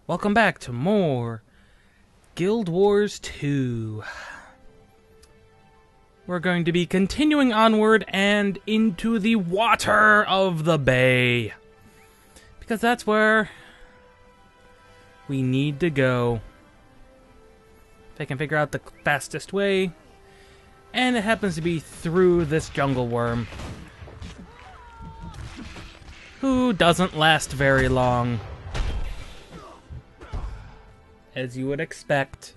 Welcome back to more Guild Wars 2. We're going to be continuing onward and into the water of the bay. Because that's where we need to go. If I can figure out the fastest way. And it happens to be through this jungle worm. Who doesn't last very long. As you would expect.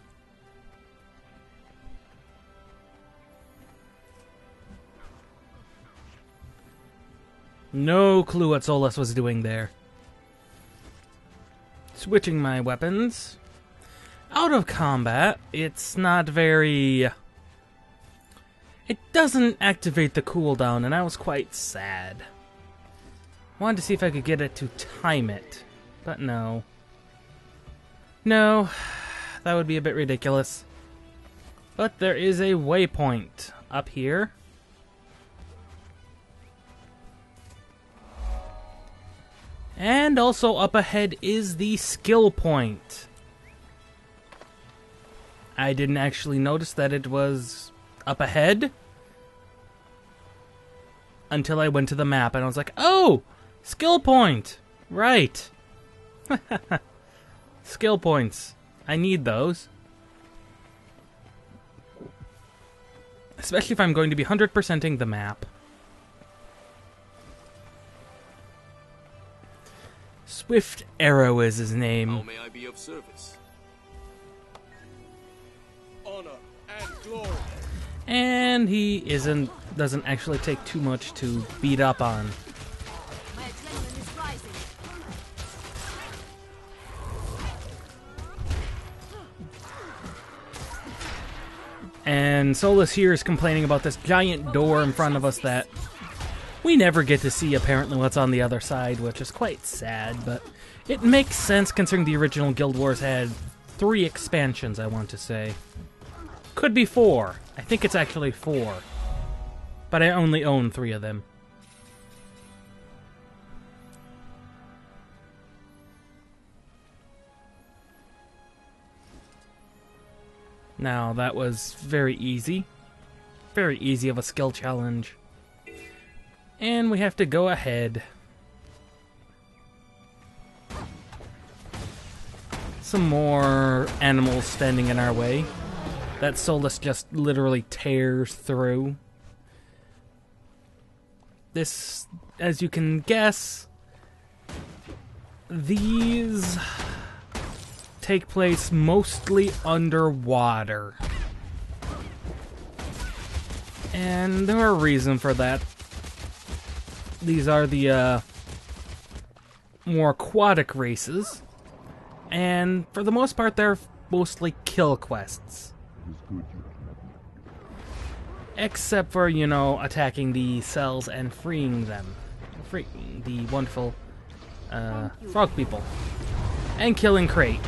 No clue what Solus was doing there. Switching my weapons. Out of combat, it's not very... It doesn't activate the cooldown, and I was quite sad. Wanted to see if I could get it to time it, but no. No, that would be a bit ridiculous. But there is a waypoint up here. And also up ahead is the skill point. I didn't actually notice that it was up ahead until I went to the map and I was like, oh, skill point, right. Skill points. I need those. Especially if I'm going to be 100%ing the map. Swift Arrow is his name. How may I be of service? Honor and glory. And he doesn't actually take too much to beat up on. My adrenaline is rising. And Solus here is complaining about this giant door in front of us that we never get to see apparently what's on the other side, which is quite sad, but it makes sense considering the original Guild Wars had 3 expansions, I want to say. Could be 4. I think it's actually 4. But I only own 3 of them. Now, that was very easy. Very easy of a skill challenge. And we have to go ahead. Some more animals standing in our way. That Solus just literally tears through. This, as you can guess, these take place mostly underwater. And there are a reason for that. These are the more aquatic races. And for the most part, they're mostly kill quests. Except for, you know, attacking the cells and freeing them. Freeing the wonderful frog people. And killing Crate.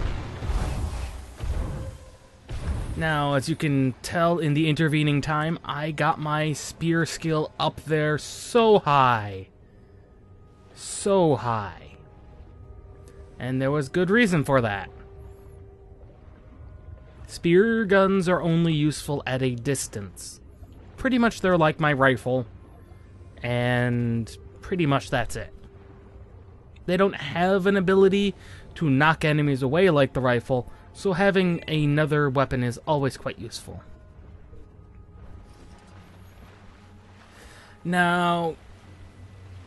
Now, as you can tell in the intervening time, I got my spear skill up there so high. So high. And there was good reason for that. Spear guns are only useful at a distance. Pretty much they're like my rifle. And pretty much that's it. They don't have an ability to knock enemies away like the rifle, so having another weapon is always quite useful. Now,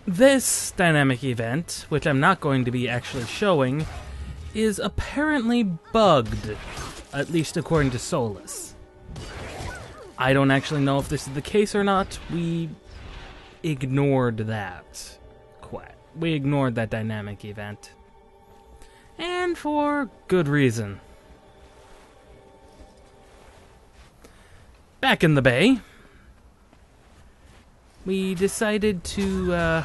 this dynamic event, which I'm not going to be actually showing, is apparently bugged, at least according to Solus. I don't actually know if this is the case or not. We ignored that. We ignored that dynamic event. And for good reason. Back in the bay, we decided to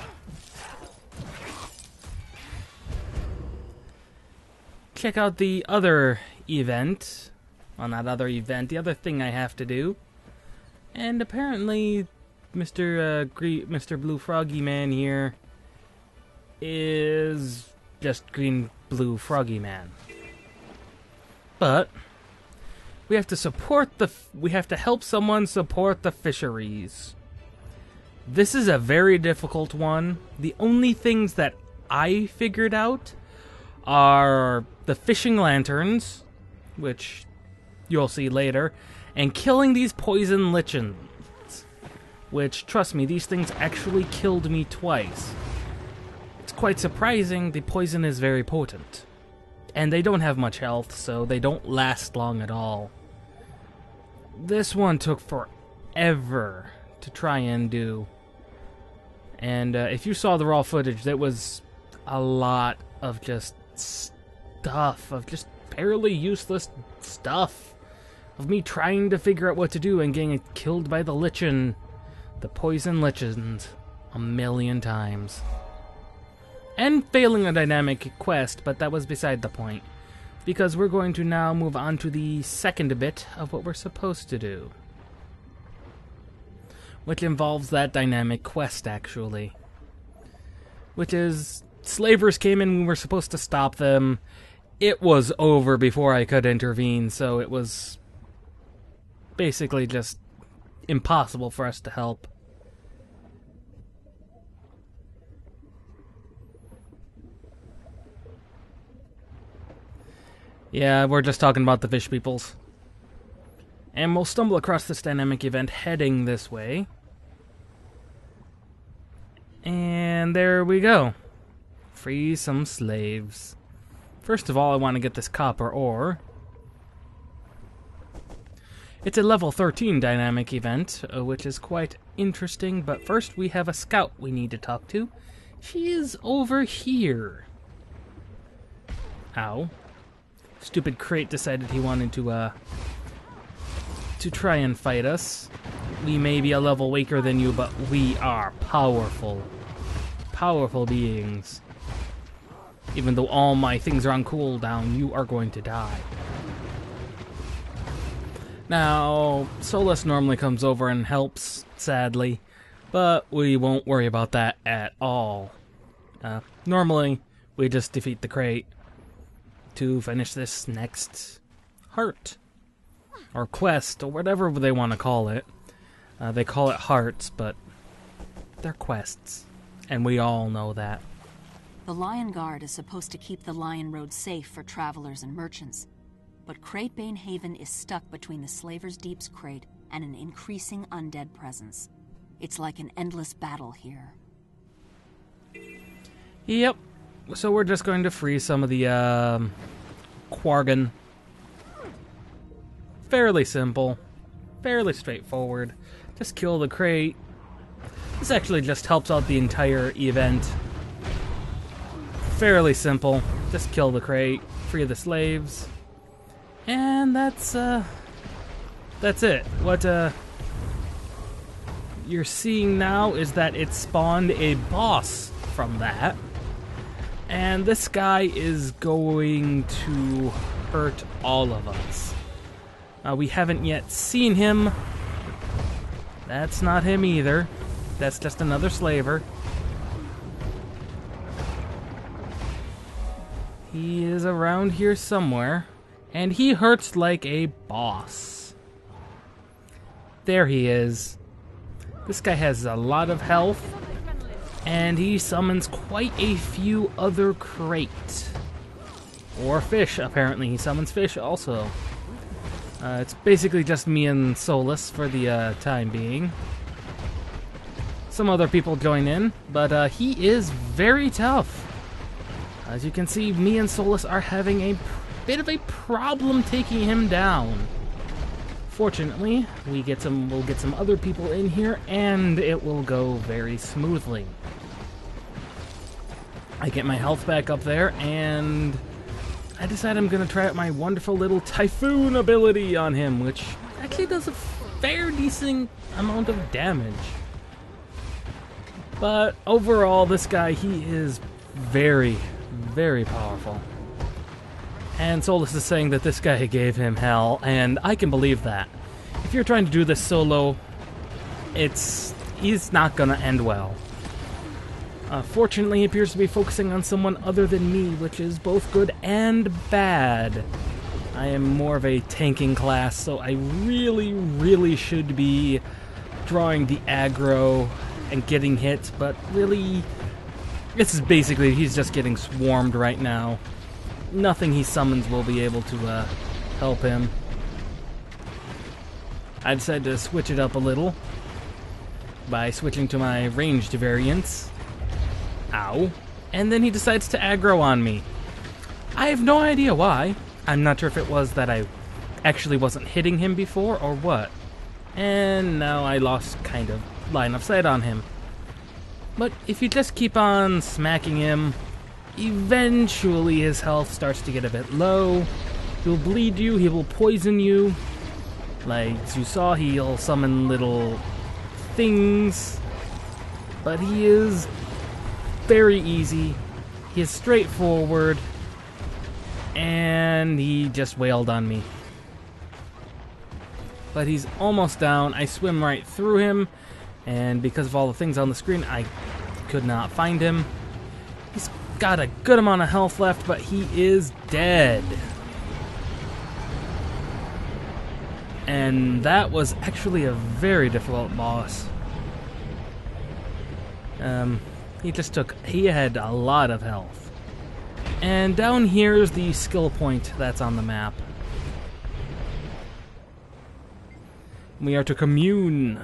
check out the other event. Well, not other event, the other thing I have to do. And apparently, Mr. Blue Froggy Man here is just Green Blue Froggy Man. But we have to help someone support the fisheries. This is a very difficult one. The only things that I figured out are the fishing lanterns, which you'll see later, and killing these poison lichens, which, trust me, these things actually killed me twice. It's quite surprising. The poison is very potent. And they don't have much health, so they don't last long at all. This one took forever to try and do. And if you saw the raw footage, there was a lot of just stuff, of just barely useless stuff, of me trying to figure out what to do and getting killed by the lichen, the poison lichens, a million times. And failing a dynamic quest, but that was beside the point, because we're going to now move on to the second bit of what we're supposed to do, which involves that dynamic quest, actually. Which is, slavers came in, we were supposed to stop them. It was over before I could intervene, so it was basically just impossible for us to help. Yeah, we're just talking about the fish peoples. And we'll stumble across this dynamic event heading this way. And there we go. Free some slaves. First of all, I want to get this copper ore. It's a level 13 dynamic event, which is quite interesting, but first we have a scout we need to talk to. She is over here. Ow. Stupid crate decided he wanted to try and fight us. We may be a level weaker than you, but we are powerful. Powerful beings. Even though all my things are on cooldown, you are going to die. Now, Solus normally comes over and helps, sadly, but we won't worry about that at all. Normally, we just defeat the crate to finish this next heart, or quest, or whatever they want to call it. They call it hearts, but they're quests, and we all know that. The Lion Guard is supposed to keep the Lion Road safe for travelers and merchants, but Cratebane Haven is stuck between the Slaver's Deep's crate and an increasing undead presence. It's like an endless battle here. Yep. So we're just going to free some of the Quargan. Fairly simple. Fairly straightforward. Just kill the crate. This actually just helps out the entire event. Fairly simple. Just kill the crate. Free the slaves. And that's it. What you're seeing now is that it spawned a boss from that. And this guy is going to hurt all of us. We haven't yet seen him. That's not him either. That's just another slaver. He is around here somewhere. And he hurts like a boss. There he is. This guy has a lot of health. And he summons quite a few other crate. Or fish, apparently. He summons fish also. It's basically just me and Solus for the time being. Some other people join in, but he is very tough. As you can see, me and Solus are having a bit of a problem taking him down. Fortunately, we'll get some other people in here, and it will go very smoothly. I get my health back up there, and I decide I'm going to try out my wonderful little Typhoon ability on him, which actually does a fair decent amount of damage. But overall, this guy, he is very, very powerful. And Solus is saying that this guy gave him hell, and I can believe that. If you're trying to do this solo, he's not going to end well. Fortunately, he appears to be focusing on someone other than me, which is both good and bad. I am more of a tanking class, so I really should be drawing the aggro and getting hit, but really, this is basically, he's just getting swarmed right now. Nothing he summons will be able to help him. I decided to switch it up a little by switching to my ranged variants. Ow. And then he decides to aggro on me. I have no idea why. I'm not sure if it was that I actually wasn't hitting him before or what. And now I lost kind of line of sight on him. But if you just keep on smacking him, eventually his health starts to get a bit low. He'll bleed you, he will poison you. Like you saw, he'll summon little things. But he is very easy. He is straightforward. And he just wailed on me. But he's almost down. I swim right through him. And because of all the things on the screen, I could not find him. He's got a good amount of health left, but he is dead. And that was actually a very difficult boss. He had a lot of health. And down here is the skill point that's on the map. We are to commune.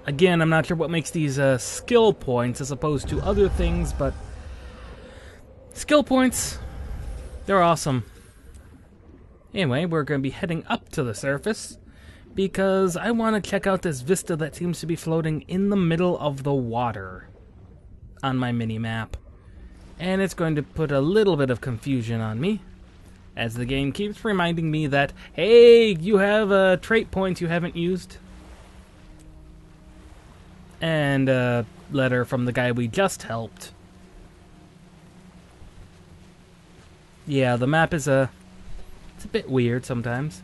Again, I'm not sure what makes these skill points as opposed to other things, but skill points, they're awesome. Anyway, we're going to be heading up to the surface because I want to check out this vista that seems to be floating in the middle of the water on my mini-map. And it's going to put a little bit of confusion on me as the game keeps reminding me that, hey, you have trait points you haven't used. And a letter from the guy we just helped. Yeah, the map is it's a bit weird sometimes.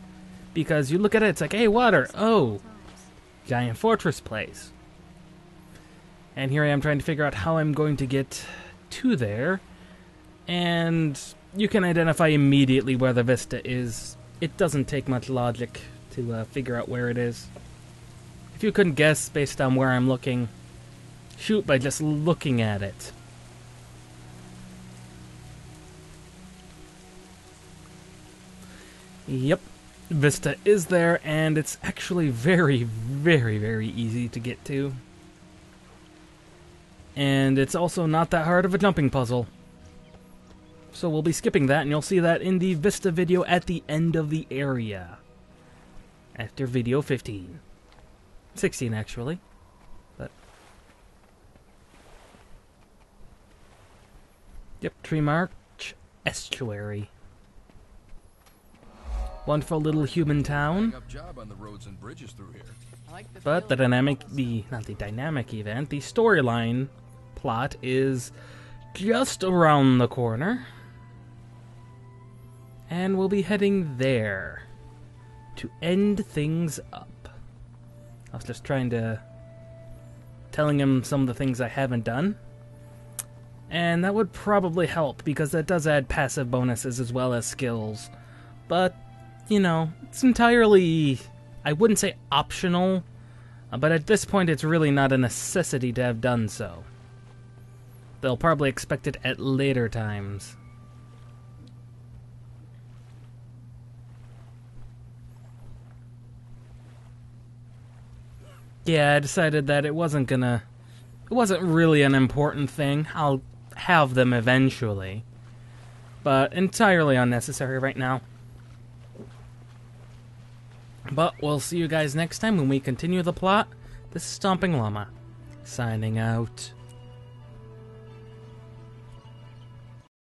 Because you look at it, it's like, hey, water. Oh, giant fortress place. And here I am trying to figure out how I'm going to get to there. And you can identify immediately where the vista is. It doesn't take much logic to figure out where it is. If you couldn't guess based on where I'm looking, shoot by just looking at it. Yep, vista is there, and it's actually very easy to get to. And it's also not that hard of a jumping puzzle. So we'll be skipping that, and you'll see that in the vista video at the end of the area. After video 15. 16 actually, but yep, Tree March Estuary. Wonderful little human town. But the storyline plot is just around the corner. And we'll be heading there to end things up. I was just telling him some of the things I haven't done. And that would probably help, because that does add passive bonuses as well as skills. But, you know, it's entirely, I wouldn't say optional, but at this point it's really not a necessity to have done so. They'll probably expect it at later times. Yeah, I decided that it wasn't really an important thing. I'll have them eventually. But entirely unnecessary right now. But we'll see you guys next time when we continue the plot. This is Stomping Llama, signing out.